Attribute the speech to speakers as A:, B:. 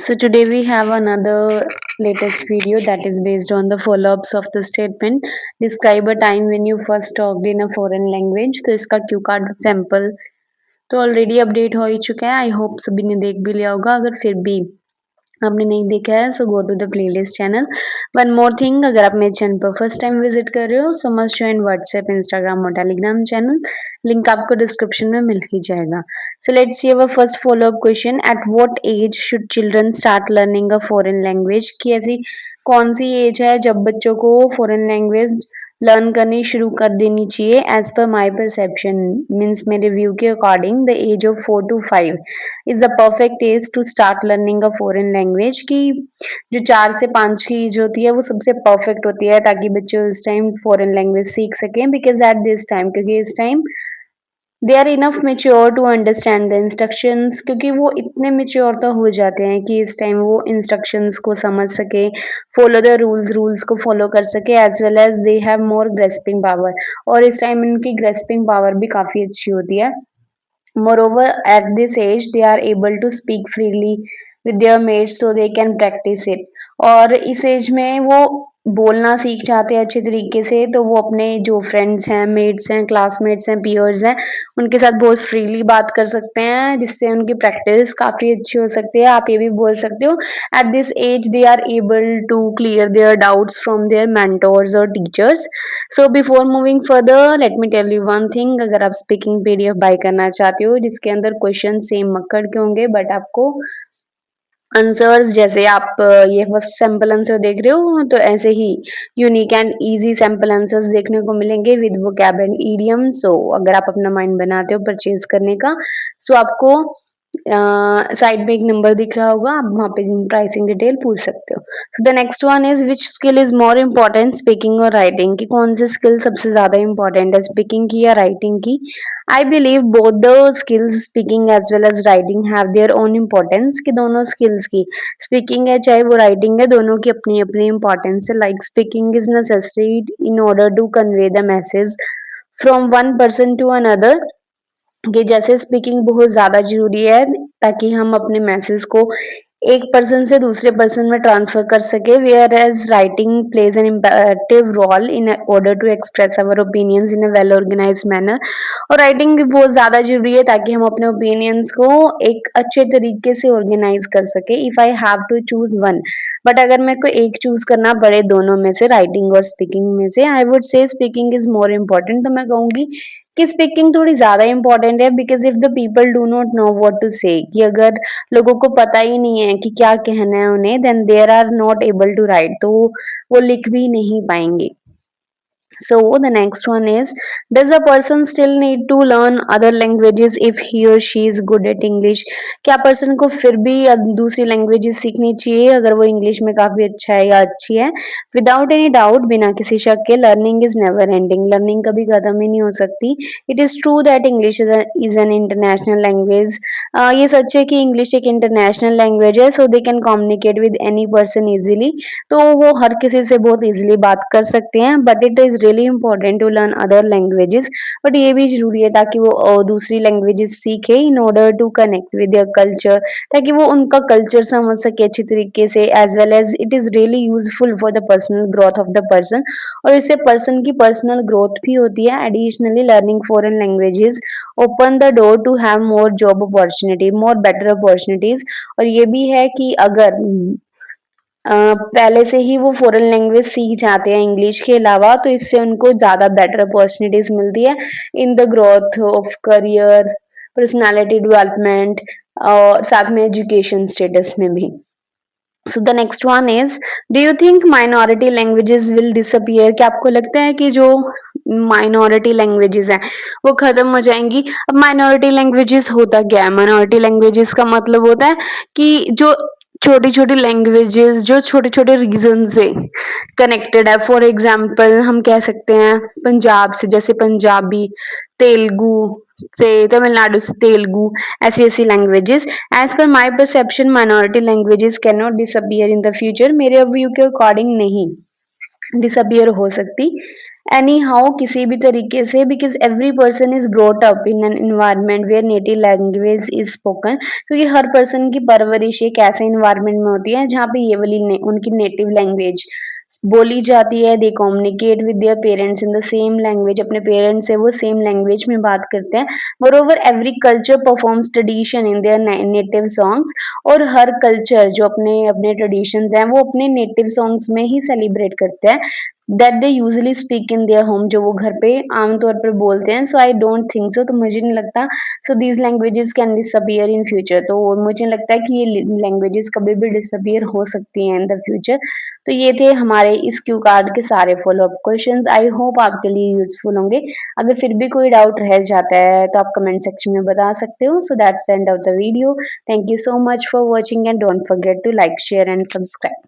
A: So today we have another latest video that is based on the follow-ups of the statement. Describe a time when you first talked in a foreign language. तो इसका Q card sample तो already update हो ही चुका है। I hope सभी ने देख भी लिया होगा। अगर फिर भी आपने नहीं देखा है so go to the playlist channel. One more thing, अगर आप मेरे चैनल पर फर्स्ट टाइम विजिट कर रहे हो so must join WhatsApp, Instagram और टेलीग्राम चैनल। लिंक आपको डिस्क्रिप्शन में मिल ही जाएगा। So let's see our first follow up question. At what age should children start learning a foreign language? कि ऐसी कौन सी एज है जब बच्चों को फॉरेन लैंग्वेज लर्न करनी शुरू कर देनी चाहिए? As per my perception, means मेरे व्यू के according the age of 4 to 5 is the perfect age to start learning a foreign language. की जो 4 से 5 की एज होती है वो सबसे परफेक्ट होती है ताकि बच्चे उस टाइम फॉरेन लैंग्वेज सीख सकें। बिकॉज एट दिस टाइम, क्योंकि इस time they are enough mature to understand the instructions, क्योंकि वो इतने मेच्योर तो हो जाते हैं कि इस टाइम वो इंस्ट्रक्शंस को समझ सके, फॉलो द रूल्स को फॉलो कर सके, as well as they have more grasping power. और इस टाइम उनकी ग्रेस्पिंग पावर भी काफ़ी अच्छी होती है। Moreover, at this age, they are able to speak freely with their mates so they can practice it. और इस एज में वो बोलना सीख जाते हैं अच्छे तरीके से, तो वो अपने जो फ्रेंड्स हैं, मेट्स हैं, क्लासमेट्स हैं, पीयर्स हैं, उनके साथ बहुत फ्रीली बात कर सकते हैं, जिससे उनकी प्रैक्टिस काफ़ी अच्छी हो सकती है। आप ये भी बोल सकते हो at this age they are able to clear their doubts from their mentors और teachers. So before moving further let me tell you one thing. अगर आप स्पीकिंग पीडीएफ बाय करना चाहते हो जिसके अंदर क्वेश्चन सेम मक्कड़ के होंगे बट आपको आंसर्स, जैसे आप ये फर्स्ट सैंपल आंसर देख रहे हो तो ऐसे ही unique and easy sample answers देखने को मिलेंगे with vocab and idiom. So अगर आप अपना माइंड बनाते हो परचेज करने का सो आपको साइड में एक नंबर दिख रहा होगा, आप वहाँ पे प्राइसिंग डिटेल पूछ सकते हो। So the next one is which skill is more important, speaking और राइटिंग? की कौन सी स्किल सबसे ज्यादा इम्पोर्टेंट है, स्पीकिंग की या राइटिंग की? I believe both the skills, speaking as well as writing, have their own importance. कि दोनों स्किल्स की, स्पीकिंग है चाहे वो राइटिंग है, दोनों की अपनी अपनी इम्पोर्टेंस है। Like speaking is necessary in order to convey the message from one person to another. कि जैसे स्पीकिंग बहुत ज़्यादा ज़रूरी है ताकि हम अपने मैसेज को एक पर्सन से दूसरे पर्सन में ट्रांसफर कर सके, whereas writing plays an imperative role in order to express our opinions in a well organise manner. और राइटिंग भी बहुत ज़्यादा ज़रूरी है ताकि हम अपने ओपिनियंस को एक अच्छे तरीके से ऑर्गेनाइज कर सके। If I have to choose one, but अगर मेरे को एक चूज करना पड़े दोनों में से, राइटिंग और स्पीकिंग में से, I would say speaking is more important. तो मैं कहूँगी कि स्पीकिंग थोड़ी ज़्यादा इम्पोर्टेंट है because if the people do not know what to say, कि अगर लोगों को पता ही नहीं है कि क्या कहना है उन्हें, then there are not able to write, तो वो लिख भी नहीं पाएंगे। So the next one is, does a person still need to learn other languages if he or she is good at English? क्या पर्सन को फिर भी दूसरी लैंग्वेजेस सीखनी चाहिए अगर वो इंग्लिश में काफी अच्छा है या अच्छी है? विदाउट एनी डाउट, बिना किसी शक के, learning is never ending. Learning कभी खत्म ही नहीं हो सकती। It is true that English is an international language. ये सच है कि इंग्लिश एक इंटरनेशनल लैंग्वेज है, so they can communicate with any person easily. तो वो हर किसी से बहुत इजीली बात कर सकते हैं, but it is really important to learn other languages. But ये भी ज़रूरी है ताकि वो दूसरी लैंग्वेजेस सीखे in order to connect with their culture, ताकि वो उनका कल्चर समझ सके अच्छी तरीके से, as well as it is really useful for the personal growth of the person. और इससे पर्सन की पर्सनल ग्रोथ भी होती है। Additionally, learning foreign languages open the door to have more job opportunity, more better opportunities. और ये भी है कि अगर पहले से ही वो फॉरेन लैंग्वेज सीख जाते हैं इंग्लिश के अलावा, तो इससे उनको ज़्यादा बेटर अपॉर्चुनिटीज मिलती है in the growth of career, personality development और साथ में एजुकेशन स्टेटस में भी। So the next one is, do you think minority languages will disappear? क्या आपको लगता है कि जो माइनॉरिटी लैंग्वेजेस हैं वो खत्म हो जाएंगी? अब माइनॉरिटी लैंग्वेजेस होता क्या है? माइनॉरिटी लैंग्वेजेस का मतलब होता है कि जो छोटी छोटी लैंग्वेजेस जो छोटे छोटे रीजन से कनेक्टेड है। फॉर एग्जाम्पल हम कह सकते हैं पंजाब से, जैसे पंजाबी, तेलुगु से, तमिलनाडु से तेलुगु, ऐसी ऐसी languages. As per my perception, minority languages can not disappear in the future. मेरे व्यू के अकॉर्डिंग नहीं डिसअपियर हो सकती। एनी हाउ किसी भी तरीके से, because every person is brought up in an environment where native language is spoken, क्योंकि हर पर्सन की परवरिश एक ऐसे इन्वायरमेंट में होती है जहाँ पे ये वाली उनकी नेटिव लैंग्वेज बोली जाती है। दे communicate with their parents in the same language, अपने पेरेंट्स से वो सेम लैंग्वेज में बात करते हैं। Moreover every culture performs tradition in their native songs, और हर कल्चर जो अपने अपने ट्रेडिशंस हैं वो अपने नेटिव सॉन्ग्स में ही सेलिब्रेट करते हैं, that they usually speak in their home, जो वो घर पे आमतौर पर बोलते हैं। सो आई डोंट थिंक सो, तो मुझे नहीं लगता so these languages can disappear in future. तो मुझे लगता है कि ये लैंग्वेजेस कभी भी डिसअपियर हो सकती हैं इन द फ्यूचर। तो ये थे हमारे इस क्यू कार्ड के सारे फॉलोअप क्वेश्चंस। आई होप आपके लिए यूजफुल होंगे। अगर फिर भी कोई डाउट रह जाता है तो आप कमेंट सेक्शन में बता सकते हो। So that's the end of the video. Thank you so much for watching and don't forget to like share and subscribe.